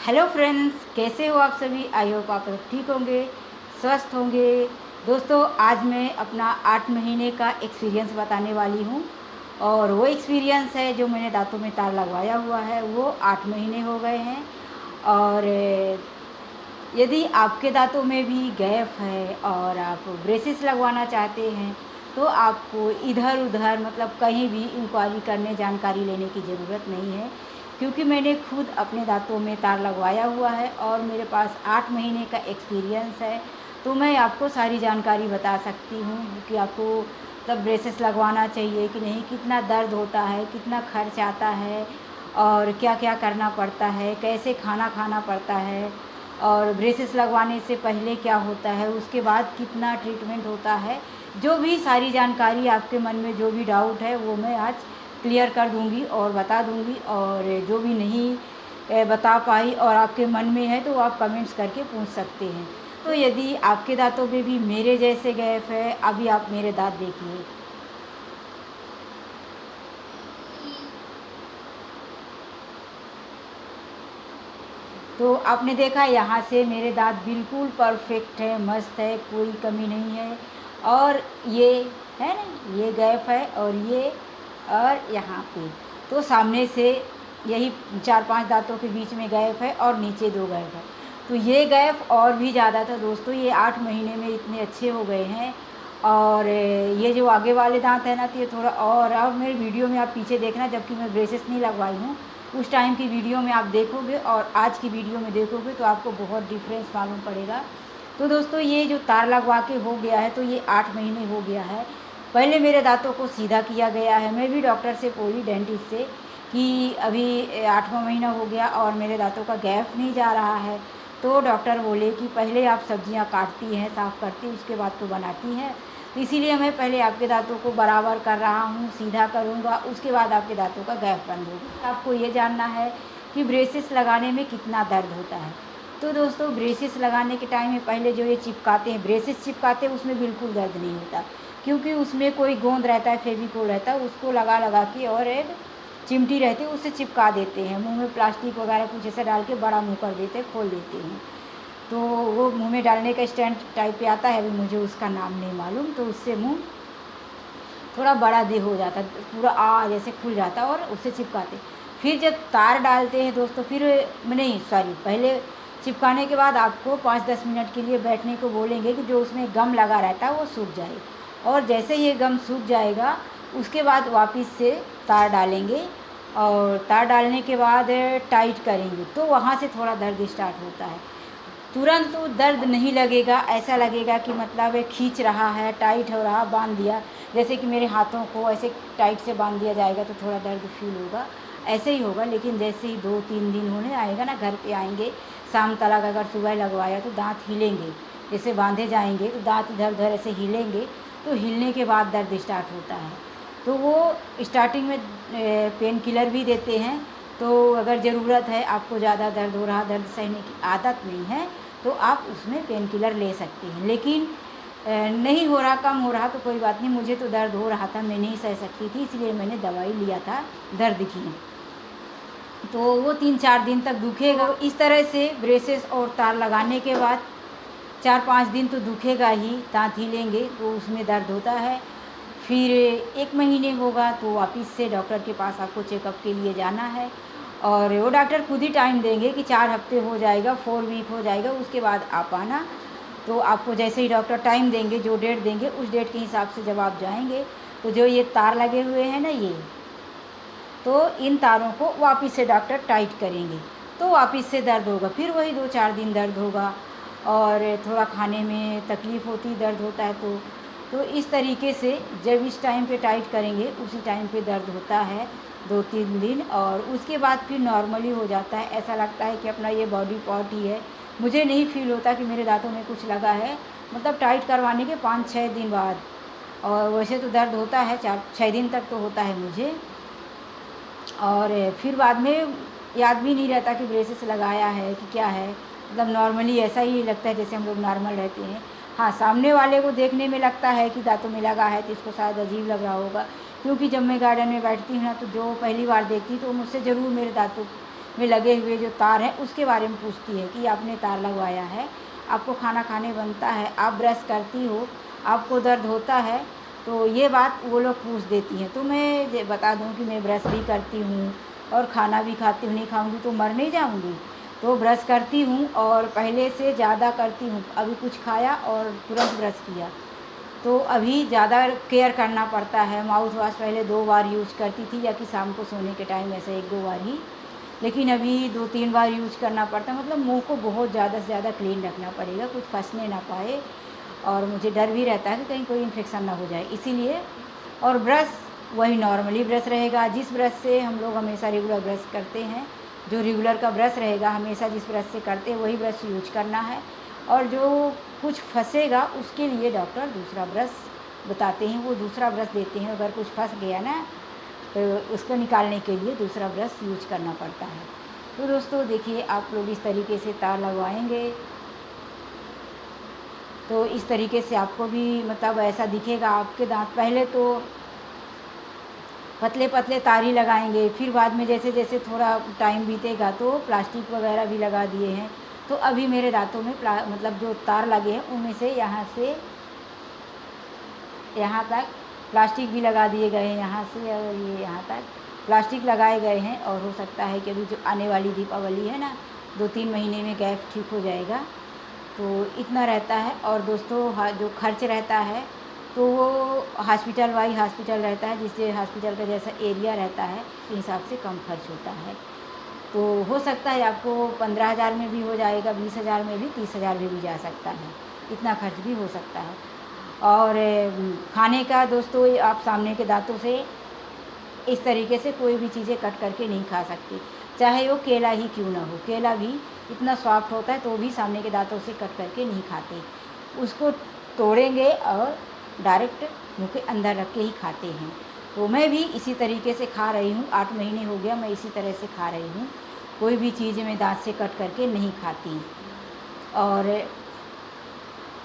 Hello friends, कैसे हो आप सभी। आई होप आप लोग ठीक होंगे, स्वस्थ होंगे। दोस्तों, आज मैं अपना 8 महीने का एक्सपीरियंस बताने वाली हूँ। और वो एक्सपीरियंस है जो मैंने दांतों में तार लगवाया हुआ है, वो 8 महीने हो गए हैं। और यदि आपके दांतों में भी गैप है और आप ब्रेसेस लगवाना चाहते हैं तो आपको इधर उधर मतलब कहीं भी इंक्वायरी करने, जानकारी लेने की ज़रूरत नहीं है, क्योंकि मैंने खुद अपने दांतों में तार लगवाया हुआ है और मेरे पास 8 महीने का एक्सपीरियंस है। तो मैं आपको सारी जानकारी बता सकती हूँ कि आपको तब ब्रेसेस लगवाना चाहिए कि नहीं, कितना दर्द होता है, कितना खर्च आता है और क्या क्या करना पड़ता है, कैसे खाना खाना पड़ता है, और ब्रेसेस लगवाने से पहले क्या होता है, उसके बाद कितना ट्रीटमेंट होता है। जो भी सारी जानकारी आपके मन में जो भी डाउट है वो मैं आज क्लियर कर दूंगी और बता दूंगी। और जो भी नहीं बता पाई और आपके मन में है तो आप कमेंट्स करके पूछ सकते हैं। तो यदि आपके दांतों में भी मेरे जैसे गैप है, अभी आप मेरे दांत देखिए। तो आपने देखा, यहाँ से मेरे दांत बिल्कुल परफेक्ट है, मस्त है, कोई कमी नहीं है। और ये है ना, ये गैप है और यहाँ पे तो सामने से यही 4-5 दांतों के बीच में गैप है और नीचे 2 गैप है। तो ये गैप और भी ज़्यादा था दोस्तों, ये 8 महीने में इतने अच्छे हो गए हैं। और ये जो आगे वाले दांत है ना, तो ये थोड़ा और अब मेरे वीडियो में आप पीछे देखना, जबकि मैं ब्रेसेस नहीं लगवाई हूँ, उस टाइम की वीडियो में आप देखोगे और आज की वीडियो में देखोगे तो आपको बहुत डिफरेंस मालूम पड़ेगा। तो दोस्तों, ये जो तार लगवा के हो गया है तो ये 8 महीने हो गया है। पहले मेरे दांतों को सीधा किया गया है, मैं भी डॉक्टर से बोली, डेंटिस्ट से, कि अभी 8वां महीना हो गया और मेरे दांतों का गैप नहीं जा रहा है। तो डॉक्टर बोले कि पहले आप सब्जियां काटती हैं, साफ़ करती, उसके बाद तो बनाती हैं। तो इसीलिए मैं पहले आपके दांतों को बराबर कर रहा हूँ, सीधा करूँगा, उसके बाद आपके दांतों का गैप बंद होगा। आपको ये जानना है कि ब्रेसेस लगाने में कितना दर्द होता है। तो दोस्तों, ब्रेसेस लगाने के टाइम में पहले जो ये चिपकाते हैं, ब्रेसेस चिपकाते हैं, उसमें बिल्कुल दर्द नहीं होता, क्योंकि उसमें कोई गोंद रहता है, फेविकोल रहता है, उसको लगा लगा के और एक चिमटी रहती है उससे चिपका देते हैं। मुंह में प्लास्टिक वगैरह कुछ ऐसा डाल के बड़ा मुंह कर देते हैं, खोल देते हैं। तो वो मुंह में डालने का स्टैंड टाइप पे आता है, अभी मुझे उसका नाम नहीं मालूम। तो उससे मुंह थोड़ा बड़ा दे हो जाता है, पूरा जैसे खुल जाता है, और उससे चिपकाते। फिर जब तार डालते हैं दोस्तों, फिर नहीं सॉरी, पहले चिपकाने के बाद आपको 5-10 मिनट के लिए बैठने को बोलेंगे कि जो उसमें गम लगा रहता है वो सूख जाए। और जैसे ये गम सूख जाएगा उसके बाद वापस से तार डालेंगे, और तार डालने के बाद टाइट करेंगे, तो वहाँ से थोड़ा दर्द स्टार्ट होता है। तुरंत तो दर्द नहीं लगेगा, ऐसा लगेगा कि मतलब खींच रहा है, टाइट हो रहा, बांध दिया, जैसे कि मेरे हाथों को ऐसे टाइट से बांध दिया जाएगा तो थोड़ा दर्द फील होगा, ऐसे ही होगा। लेकिन जैसे ही 2-3 दिन होने आएगा ना, घर पे आएंगे, शाम तक अगर सुबह लगवाया तो दांत हिलेंगे, जैसे बांधे जाएंगे तो दांत इधर उधर ऐसे हिलेंगे, तो हिलने के बाद दर्द स्टार्ट होता है। तो वो स्टार्टिंग में पेन किलर भी देते हैं। तो अगर ज़रूरत है, आपको ज़्यादा दर्द हो रहा, दर्द सहने की आदत नहीं है, तो आप उसमें पेन किलर ले सकते हैं। लेकिन नहीं हो रहा, कम हो रहा तो कोई बात नहीं, मुझे तो दर्द हो रहा था, मैं नहीं सह सकती थी, इसलिए मैंने दवाई लिया था दर्द की। तो वो 3-4 दिन तक दुखेगा। इस तरह से ब्रेसेस और तार लगाने के बाद 4-5 दिन तो दुखेगा ही, दांत हिलेंगे तो उसमें दर्द होता है। फिर 1 महीने होगा तो वापस से डॉक्टर के पास आपको चेकअप के लिए जाना है, और वो डॉक्टर खुद ही टाइम देंगे कि 4 हफ्ते हो जाएगा, 4 वीक हो जाएगा, उसके बाद आप आना। तो आपको जैसे ही डॉक्टर टाइम देंगे, जो डेट देंगे, उस डेट के हिसाब से जब आप जाएंगे तो जो ये तार लगे हुए हैं ना, ये तो इन तारों को वापस से डॉक्टर टाइट करेंगे, तो वापस से दर्द होगा, फिर वही 2-4 दिन दर्द होगा, और थोड़ा खाने में तकलीफ़ होती, दर्द होता है। तो इस तरीके से जब इस टाइम पे टाइट करेंगे उसी टाइम पे दर्द होता है 2-3 दिन, और उसके बाद फिर नॉर्मली हो जाता है। ऐसा लगता है कि अपना ये बॉडी पार्ट ही है। मुझे नहीं फील होता कि मेरे दांतों में कुछ लगा है, मतलब टाइट करवाने के 5-6 दिन बाद। और वैसे तो दर्द होता है 4-6 दिन तक तो होता है मुझे, और फिर बाद में याद भी नहीं रहता कि ब्रेसेस लगाया है कि क्या है, मतलब नॉर्मली ऐसा ही लगता है जैसे हम लोग नॉर्मल रहते हैं। हाँ, सामने वाले को देखने में लगता है कि दांतों में लगा है तो इसको शायद अजीब लग रहा होगा, क्योंकि जब मैं गार्डन में बैठती हूँ ना, तो जो पहली बार देखती तो मुझसे ज़रूर मेरे दांतों में लगे हुए जो तार हैं उसके बारे में पूछती है कि आपने तार लगवाया है, आपको खाना खाने बनता है, आप ब्रश करती हो, आपको दर्द होता है, तो ये बात वो लोग पूछ देती हैं। तो मैं बता दूँ कि मैं ब्रश भी करती हूँ और खाना भी खाती हूँ, नहीं खाऊँगी तो मर नहीं जाऊँगी। तो ब्रश करती हूँ और पहले से ज़्यादा करती हूँ। अभी कुछ खाया और तुरंत ब्रश किया, तो अभी ज़्यादा केयर करना पड़ता है। माउथ वॉश पहले 2 बार यूज करती थी, या कि शाम को सोने के टाइम ऐसे 1-2 बार ही, लेकिन अभी 2-3 बार यूज करना पड़ता है। मतलब मुँह को बहुत ज़्यादा से ज़्यादा क्लीन रखना पड़ेगा, कुछ फँसने ना पाए, और मुझे डर भी रहता है कि कहीं कोई इन्फेक्शन ना हो जाए, इसीलिए। और ब्रश वही नॉर्मली ब्रश रहेगा, जिस ब्रश से हम लोग हमेशा रेगुलर ब्रश करते हैं, जो रेगुलर का ब्रश रहेगा, हमेशा जिस ब्रश से करते हैं वही ब्रश यूज करना है। और जो कुछ फंसेगा उसके लिए डॉक्टर दूसरा ब्रश बताते हैं, वो दूसरा ब्रश देते हैं। अगर कुछ फंस गया ना, तो उसको निकालने के लिए दूसरा ब्रश यूज करना पड़ता है। तो दोस्तों देखिए, आप लोग इस तरीके से तार लगवाएंगे तो इस तरीके से आपको भी मतलब ऐसा दिखेगा आपके दांत। पहले तो पतले पतले तार ही लगाएंगे, फिर बाद में जैसे जैसे थोड़ा टाइम बीतेगा तो प्लास्टिक वगैरह भी लगा दिए हैं। तो अभी मेरे दांतों में मतलब जो तार लगे हैं उनमें से यहाँ तक प्लास्टिक भी लगा दिए गए हैं, यहाँ से और ये यहाँ तक प्लास्टिक लगाए गए हैं। और हो सकता है कि अभी जो आने वाली दीपावली है ना, 2-3 महीने में गैप ठीक हो जाएगा, तो इतना रहता है। और दोस्तों जो खर्च रहता है तो वो हॉस्पिटल वाई हॉस्पिटल रहता है, जिससे हॉस्पिटल का जैसा एरिया रहता है उस हिसाब से कम खर्च होता है। तो हो सकता है आपको 15,000 में भी हो जाएगा, 20,000 में भी, 30,000 में भी जा सकता है, इतना खर्च भी हो सकता है। और खाने का दोस्तों आप सामने के दांतों से इस तरीके से कोई भी चीज़ें कट करके नहीं खा सकते, चाहे वो केला ही क्यों ना हो। केला भी इतना सॉफ्ट होता है तो भी सामने के दांतों से कट करके नहीं खाते, उसको तोड़ेंगे और डायरेक्ट मुँह के अंदर रख के ही खाते हैं। तो मैं भी इसी तरीके से खा रही हूँ, 8 महीने हो गया मैं इसी तरह से खा रही हूँ, कोई भी चीज़ मैं दांत से कट करके नहीं खाती। और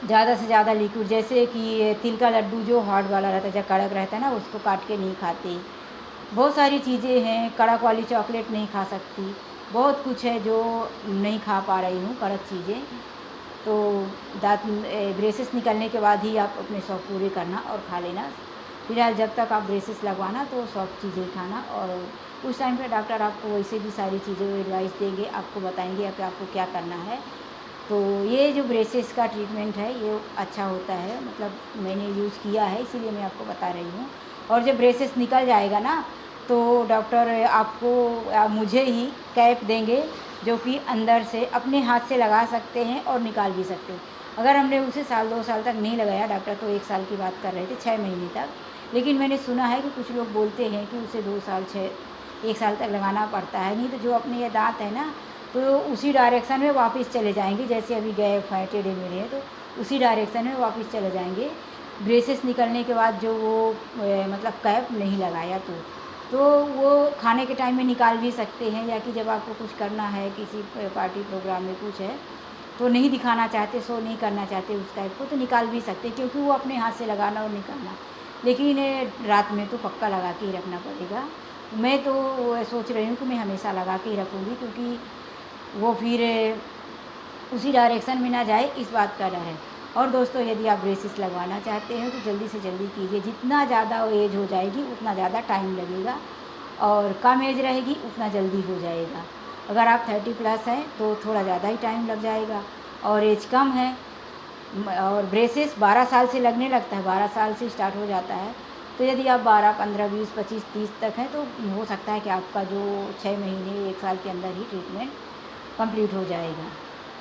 ज़्यादा से ज़्यादा लिक्विड, जैसे कि तिल का लड्डू जो हार्ड वाला रहता है, जो कड़क रहता है ना, उसको काट के नहीं खाती। बहुत सारी चीज़ें हैं, कड़क वाली चॉकलेट नहीं खा सकती, बहुत कुछ है जो नहीं खा पा रही हूँ, कड़क चीज़ें। तो दाँत ब्रेसेस निकलने के बाद ही आप अपने शौक़ पूरे करना और खा लेना। फिलहाल जब तक आप ब्रेसेस लगवाना तो सॉफ्ट चीज़ें खाना, और उस टाइम पे डॉक्टर आपको वैसे भी सारी चीज़ें एडवाइस देंगे, आपको बताएंगे कि आपको क्या करना है। तो ये जो ब्रेसेस का ट्रीटमेंट है ये अच्छा होता है, मतलब मैंने यूज़ किया है इसीलिए मैं आपको बता रही हूँ। और जब ब्रेसेस निकल जाएगा ना, तो डॉक्टर आपको मुझे ही कैप देंगे, जो कि अंदर से अपने हाथ से लगा सकते हैं और निकाल भी सकते हैं। अगर हमने उसे 1-2 साल तक नहीं लगाया, डॉक्टर तो 1 साल की बात कर रहे थे, 6 महीने तक, लेकिन मैंने सुना है कि कुछ लोग बोलते हैं कि उसे 2 साल 1 साल तक लगाना पड़ता है, नहीं तो जो अपने ये दाँत है ना, तो उसी डायरेक्शन में वापस चले जाएंगे, जैसे अभी गैप है, टेढ़े मेढ़े हैं, तो उसी डायरेक्शन में वापस चले जाएंगे ब्रेसेस निकलने के बाद, जो वो मतलब कैप नहीं लगाया तो वो खाने के टाइम में निकाल भी सकते हैं, या कि जब आपको कुछ करना है, किसी पार्टी प्रोग्राम में कुछ है तो नहीं दिखाना चाहते, शो नहीं करना चाहते उस टाइप को, तो निकाल भी सकते हैं, क्योंकि वो अपने हाथ से लगाना और निकालना। लेकिन रात में तो पक्का लगा के ही रखना पड़ेगा। मैं तो सोच रही हूँ कि मैं हमेशा लगा के ही रखूँगी, क्योंकि वो फिर उसी डायरेक्शन में ना जाए, इस बात का डर है। और दोस्तों यदि आप ब्रेसेस लगवाना चाहते हैं तो जल्दी से जल्दी कीजिए, जितना ज़्यादा एज हो जाएगी उतना ज़्यादा टाइम लगेगा, और कम एज रहेगी उतना जल्दी हो जाएगा। अगर आप 30+ हैं तो थोड़ा ज़्यादा ही टाइम लग जाएगा, और एज कम है और ब्रेसेस 12 साल से लगने लगता है, 12 साल से स्टार्ट हो जाता है। तो यदि आप 12, 15, 20, 25, 30 तक हैं तो हो सकता है कि आपका जो 6 महीने 1 साल के अंदर ही ट्रीटमेंट कंप्लीट हो जाएगा।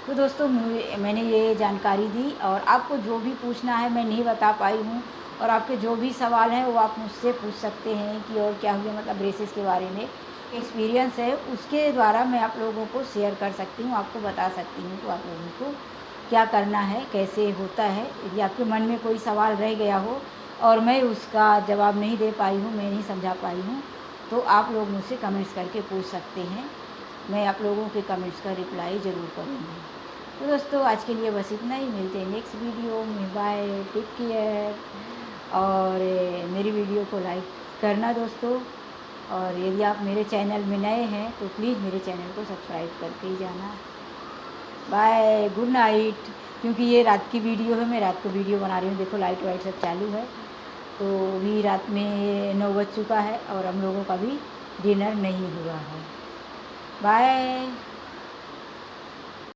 तो दोस्तों मैंने ये जानकारी दी, और आपको जो भी पूछना है मैं नहीं बता पाई हूँ, और आपके जो भी सवाल हैं वो आप मुझसे पूछ सकते हैं कि और क्या हुआ, मतलब ब्रेसेस के बारे में एक्सपीरियंस है उसके द्वारा मैं आप लोगों को शेयर कर सकती हूँ, आपको बता सकती हूँ तो आप लोगों को क्या करना है, कैसे होता है। यदि आपके मन में कोई सवाल रह गया हो और मैं उसका जवाब नहीं दे पाई हूँ, मैं नहीं समझा पाई हूँ, तो आप लोग मुझसे कमेंट्स करके पूछ सकते हैं, मैं आप लोगों के कमेंट्स का रिप्लाई ज़रूर करूँगी। तो दोस्तों आज के लिए बस इतना ही, मिलते हैं नेक्स्ट वीडियो में, बाय, टेक केयर। और मेरी वीडियो को लाइक करना दोस्तों। और यदि आप मेरे चैनल में नए हैं तो प्लीज़ मेरे चैनल को सब्सक्राइब करके ही जाना। Bye, good night. क्योंकि ये रात की वीडियो है, मैं रात को वीडियो बना रही हूँ। देखो लाइट वाइट सब चालू है, तो भी रात में 9 बज चुका है और हम लोगों का भी डिनर नहीं हुआ है। बाय।